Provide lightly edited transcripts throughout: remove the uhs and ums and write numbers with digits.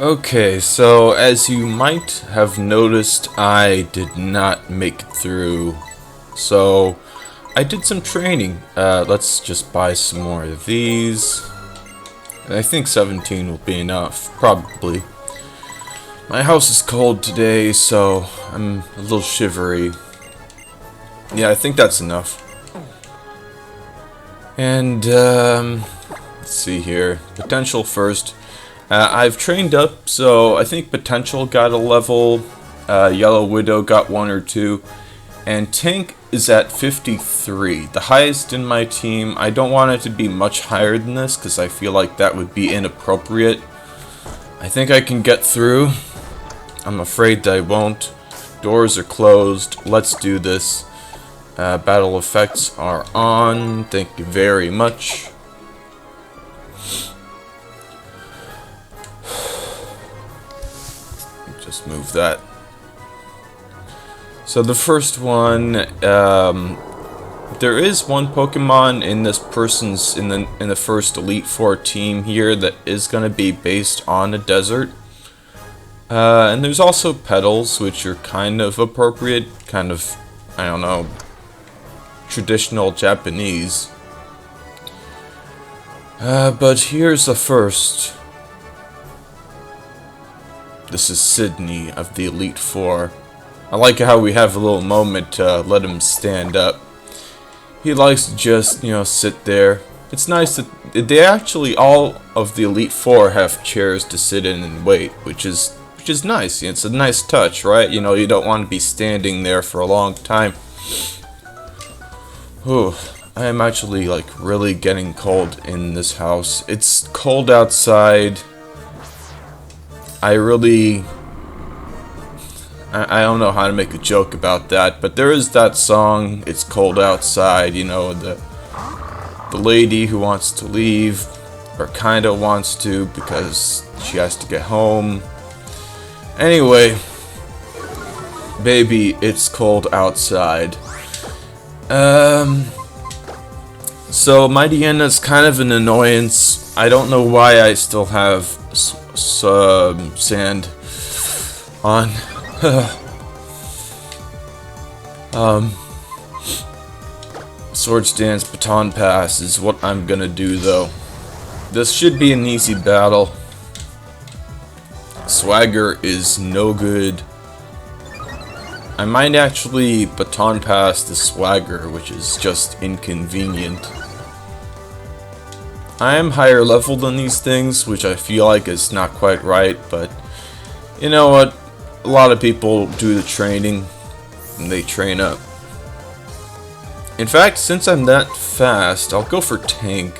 Okay, so as you might have noticed, I did not make it through. So I did some training. Let's just buy some more of these. I think 17 will be enough, probably. My house is cold today, so I'm a little shivery. Yeah, I think that's enough. And, let's see here. Potential first. I've trained up, so I think Potential got a level, Yellow Widow got 1 or 2, and Tank is at 53, the highest in my team. I don't want it to be much higher than this, because I feel like that would be inappropriate. I think I can get through. I'm afraid that I won't. Doors are closed. Let's do this. Battle effects are on. Thank you very much. Just move that. So the first one, there is one Pokemon in this person's in the first Elite Four team here that is going to be based on a desert. And there's also petals, which are kind of appropriate, kind of, I don't know, traditional Japanese. But here's the first. This is Sidney of the Elite Four. I like how we have a little moment to let him stand up. He likes to just, sit there. It's nice that they actually, all of the Elite Four have chairs to sit in and wait, which is nice. It's a nice touch, right? You don't want to be standing there for a long time. Whew. I am actually, really getting cold in this house. It's cold outside. I don't know how to make a joke about that, but there is that song, It's Cold Outside, the lady who wants to leave, or kinda wants to because she has to get home. Anyway, baby, it's cold outside. So Mightyana's kind of an annoyance. I don't know why I still have sand on. Swords Dance Baton Pass is what I'm gonna do though. This should be an easy battle. Swagger is no good. I might actually Baton Pass the Swagger, which is just inconvenient. I am higher level than these things, which I feel like is not quite right, but you know what? A lot of people do the training, and they train up. In fact, since I'm that fast, I'll go for Tank.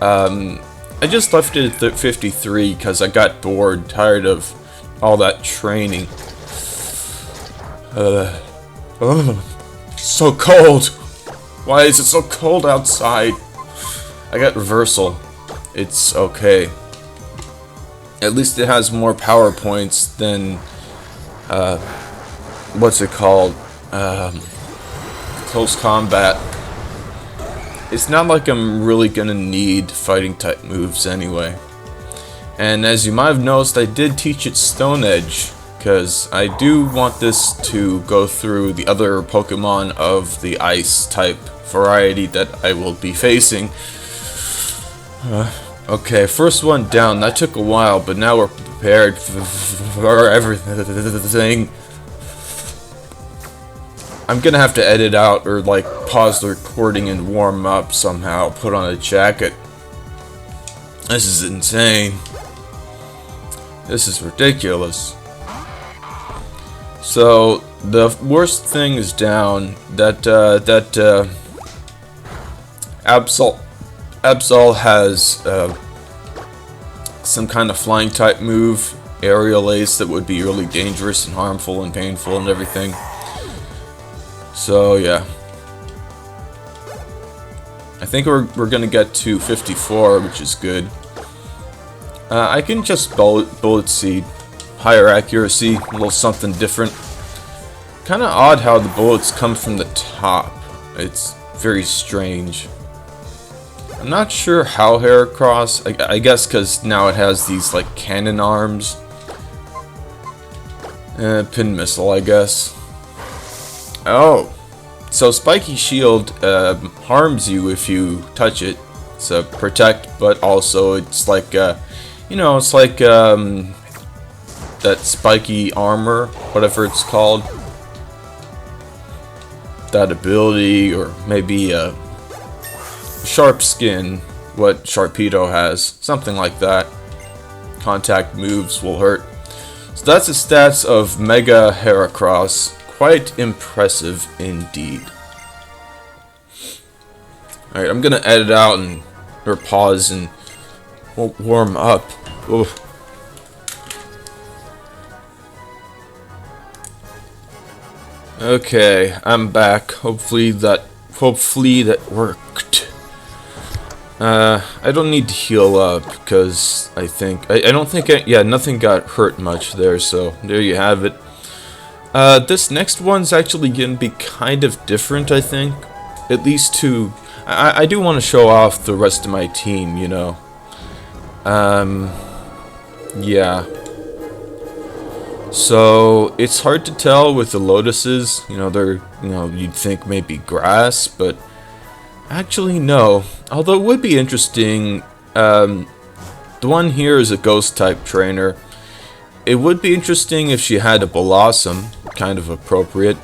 I just left it at 53 because I got bored, tired of all that training. So cold! Why is it so cold outside? I got Reversal. It's okay. At least it has more power points than what's it called? Close combat. It's not like I'm really gonna need fighting type moves anyway. And as you might have noticed, I did teach it Stone Edge, because I do want this to go through the other Pokemon of the Ice type variety that I will be facing. Okay, first one down. That took a while, but now we're prepared for everything. I'm gonna have to edit out or pause the recording and warm up somehow. Put on a jacket. This is insane. This is ridiculous. So the worst thing is down. That Absol has some kind of flying type move, Aerial Ace, that would be really dangerous and harmful and painful and everything. So yeah, I think we're gonna get to 54, which is good. I can just bullet seed, higher accuracy, a little something different. Kind of odd how the bullets come from the top. It's very strange. I'm not sure how Heracross. I guess because now it has these like cannon arms. Pin missile, I guess. Oh, so Spiky Shield harms you if you touch it. It's a protect, but also it's like you know, it's like that spiky armor, whatever it's called. That ability, or maybe sharp skin, what Sharpedo has, something like that. Contact moves will hurt. So that's the stats of Mega Heracross. Quite impressive indeed. Alright, I'm gonna edit out or pause and warm up. Oof. Okay, I'm back. Hopefully that worked. I don't need to heal up because I don't think nothing got hurt much there, so there you have it. This next one's actually gonna be kind of different, I think. At least I do want to show off the rest of my team, you know. Yeah. So it's hard to tell with the lotuses, you know, you'd think maybe grass, but actually no. Although it would be interesting, the one here is a ghost type trainer. It would be interesting if she had a blossom, kind of appropriate.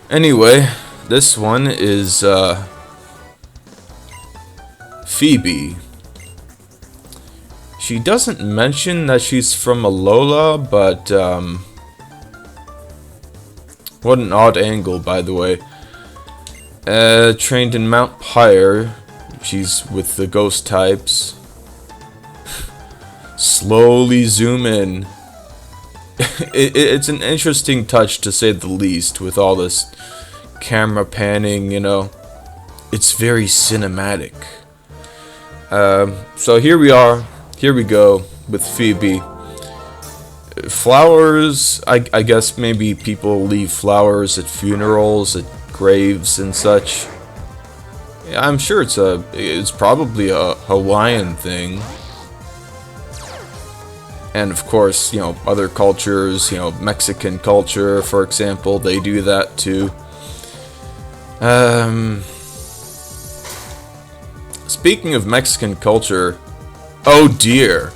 Anyway, this one is Phoebe. She doesn't mention that she's from Alola, but what an odd angle, by the way. Trained in Mount Pyre. She's with the ghost types. Slowly zoom in. It's an interesting touch, to say the least, with all this camera panning, you know. It's very cinematic. So here we are. Here we go with Phoebe. Flowers, I guess maybe people leave flowers at funerals, at graves and such. Yeah, I'm sure it's probably a Hawaiian thing. And of course, you know, other cultures, you know, Mexican culture, for example, they do that too. Speaking of Mexican culture, oh dear.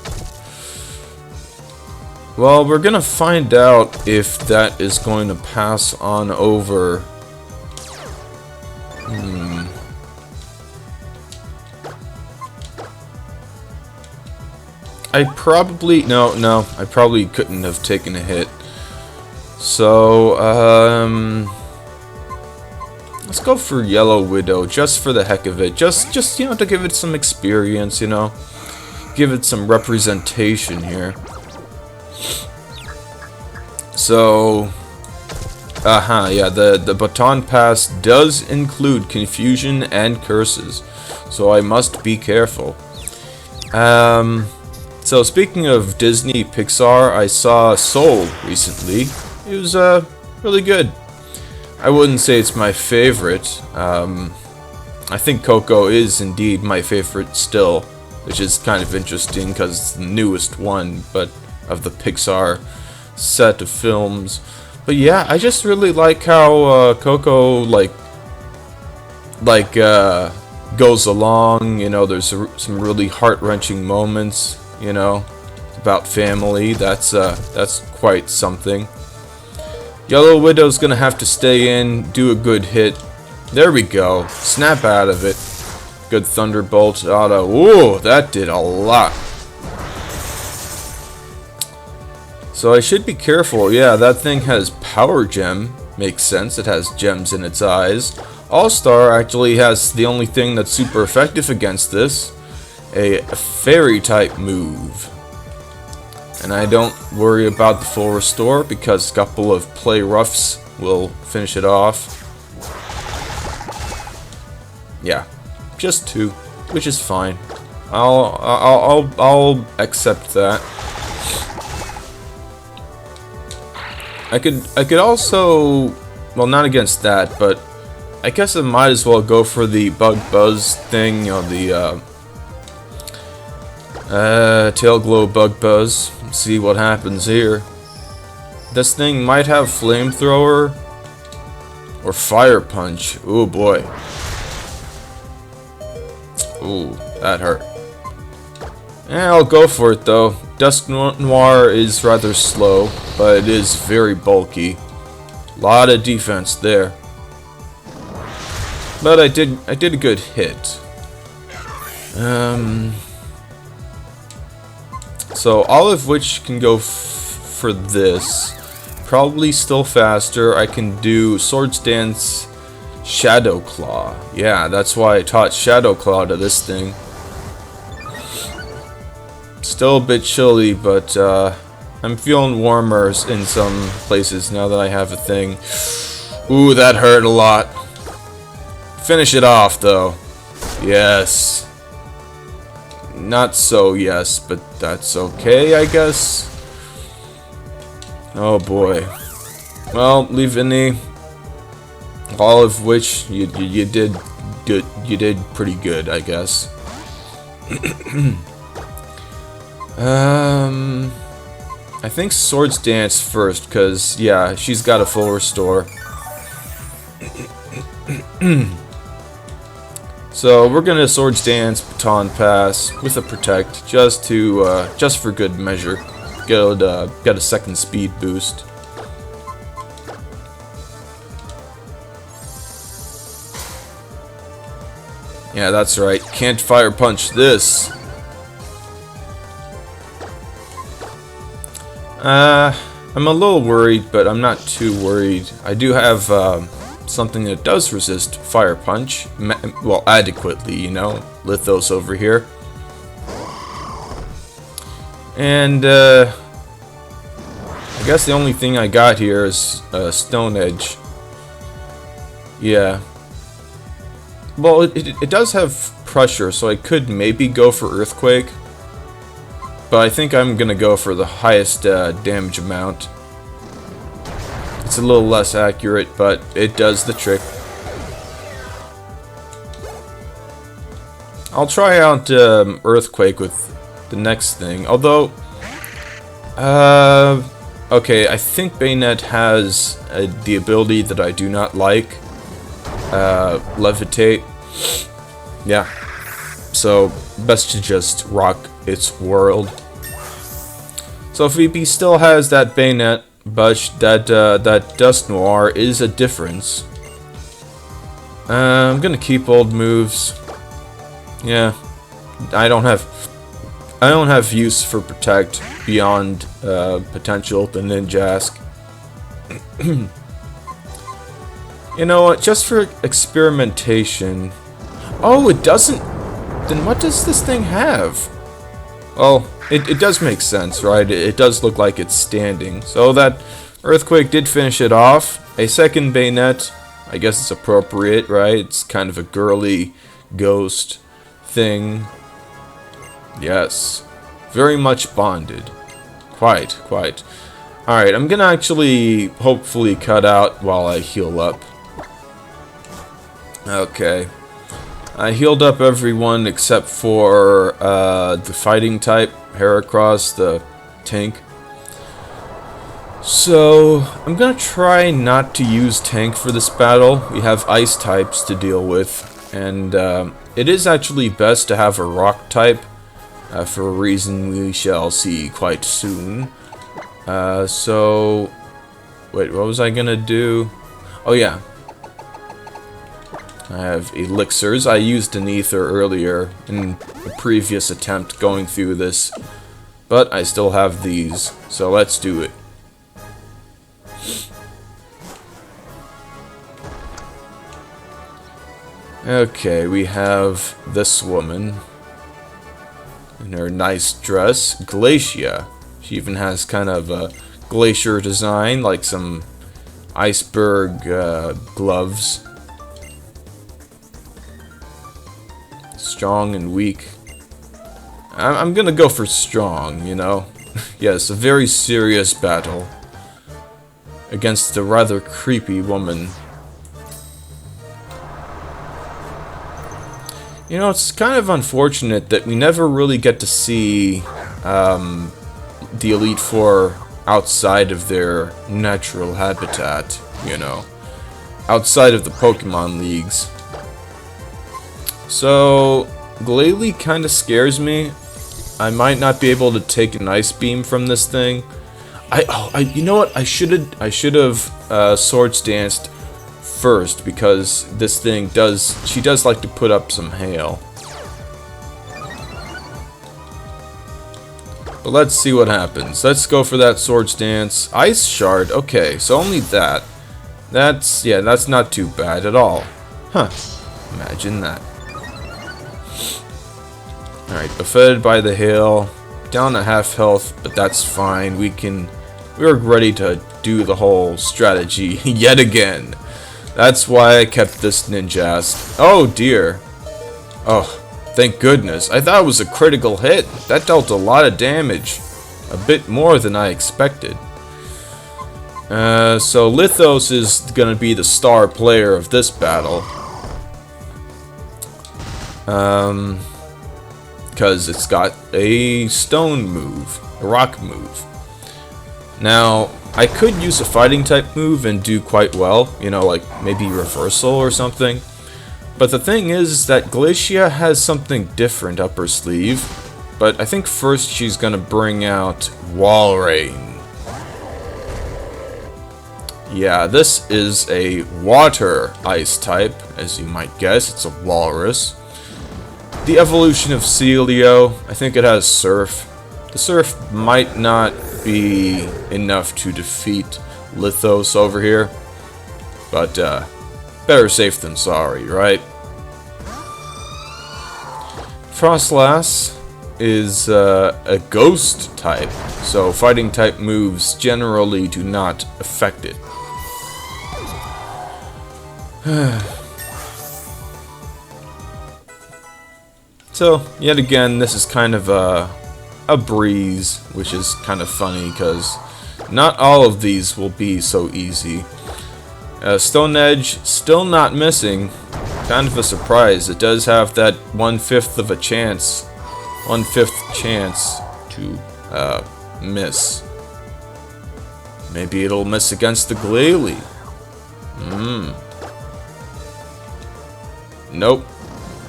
Well, we're gonna find out if that is going to pass on over. I probably couldn't have taken a hit. So, let's go for Yellow Widow, just for the heck of it. Just you know, to give it some experience, you know. Give it some representation here. So, yeah, the baton pass does include confusion and curses, so I must be careful. So speaking of Disney Pixar, I saw Soul recently. It was really good. I wouldn't say it's my favorite. I think Coco is indeed my favorite still, which is kind of interesting because it's the newest one, but of the Pixar set of films. But yeah, I just really like how Coco goes along. You know, there's some really heart-wrenching moments. You know, about family. That's quite something. Yellow Widow's gonna have to stay in, do a good hit. There we go. Snap out of it. Good Thunderbolt auto. Ooh, that did a lot. So I should be careful. Yeah, that thing has Power Gem. Makes sense. It has gems in its eyes. All-Star actually has the only thing that's super effective against this. A fairy type move. And I don't worry about the full restore because a couple of play roughs will finish it off. Yeah, just 2, which is fine. I'll accept that. I could also, well, not against that, but I guess I might as well go for the bug buzz thing, you know, the tail glow bug buzz. See what happens here. This thing might have flamethrower or fire punch. Ooh boy. Ooh, that hurt. Yeah, I'll go for it though. Dusk Noir is rather slow, but it is very bulky. Lot of defense there. But I did a good hit. So all of which can go for this. Probably still faster. I can do Swords Dance Shadow Claw. Yeah, that's why I taught Shadow Claw to this thing. Still a bit chilly, but I'm feeling warmer in some places now that I have a thing. Ooh, that hurt a lot. Finish it off, though. Yes. Not so yes, but that's okay, I guess. Oh boy. Well, Livini, all of which you did good. You did pretty good, I guess. I think Swords Dance first, cause yeah, she's got a full restore. So we're gonna Swords Dance Baton Pass with a Protect, just for good measure. Get a second speed boost. Yeah, that's right. Can't fire punch this. I'm a little worried, but I'm not too worried. I do have something that does resist fire punch, well, adequately, you know. Lithos over here. And I guess the only thing I got here is Stone Edge. Yeah. Well, it does have pressure, so I could maybe go for Earthquake. But I think I'm gonna go for the highest damage amount. It's a little less accurate, but it does the trick. I'll try out Earthquake with the next thing. Although, okay, I think Bayonet has the ability that I do not like. Levitate. Yeah. So, best to just rock its world. So Phoebe still has that Bayonet, but that Dusk Noir is a difference. I'm gonna keep old moves. Yeah. I don't have use for Protect beyond potential the Ninjask. You know what, just for experimentation. Oh, it doesn't. Then what does this thing have? Well, it does make sense, right? It does look like it's standing. So that Earthquake did finish it off. A second Bayonet, I guess it's appropriate, right? It's kind of a girly ghost thing. Yes. Very much bonded. Quite. Alright, I'm gonna actually hopefully cut out while I heal up. Okay. I healed up everyone except for the fighting type, Heracross, the tank. So, I'm gonna try not to use tank for this battle. We have ice types to deal with, and it is actually best to have a rock type, for a reason we shall see quite soon. So, wait, what was I gonna do? Oh yeah. I have elixirs. I used an ether earlier in a previous attempt going through this, but I still have these, so let's do it. Okay, we have this woman in her nice dress, Glacia. She even has kind of a glacier design, like some iceberg gloves. Strong and weak. I'm gonna go for strong, you know. Yes, a very serious battle against a rather creepy woman. You know, it's kind of unfortunate that we never really get to see the Elite Four outside of their natural habitat, you know, outside of the Pokemon leagues. So, Glalie kind of scares me. I might not be able to take an Ice Beam from this thing. You know what? I should have Swords Danced first, because this thing she does like to put up some hail. But let's see what happens. Let's go for that Swords Dance. Ice Shard, okay, so only that. That's not too bad at all. Huh, imagine that. Alright, buffeted by the hail. Down to half health, but that's fine. We're ready to do the whole strategy yet again. That's why I kept this Ninjask. Oh dear. Oh, thank goodness. I thought it was a critical hit. That dealt a lot of damage. A bit more than I expected. So Lithos is gonna be the star player of this battle. Because it's got a stone move, a rock move. Now, I could use a fighting type move and do quite well, you know, like maybe reversal or something. But the thing is that Glacia has something different up her sleeve. But I think first she's gonna bring out Walrein. Yeah, this is a water ice type, as you might guess. It's a walrus. The evolution of Celio, I think it has Surf. The Surf might not be enough to defeat Lithos over here, but better safe than sorry, right? Frostlass is a ghost type, so fighting type moves generally do not affect it. So, yet again, this is kind of a breeze, which is kind of funny, because not all of these will be so easy. Stone Edge, still not missing. Kind of a surprise. It does have that 1/5 of a chance. 1/5 chance to miss. Maybe it'll miss against the Glalie. Nope.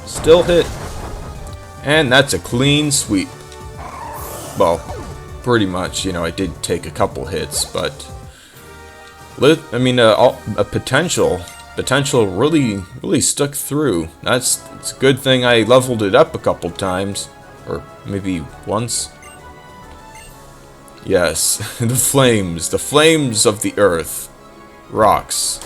Still hit. And that's a clean sweep. Well, pretty much, you know, I did take a couple hits, but a potential really stuck through. It's a good thing I leveled it up a couple times, or maybe once. Yes, the flames of the earth, rocks.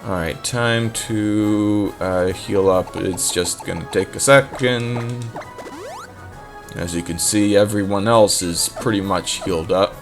Alright, time to heal up. It's just gonna take a second. As you can see, everyone else is pretty much healed up.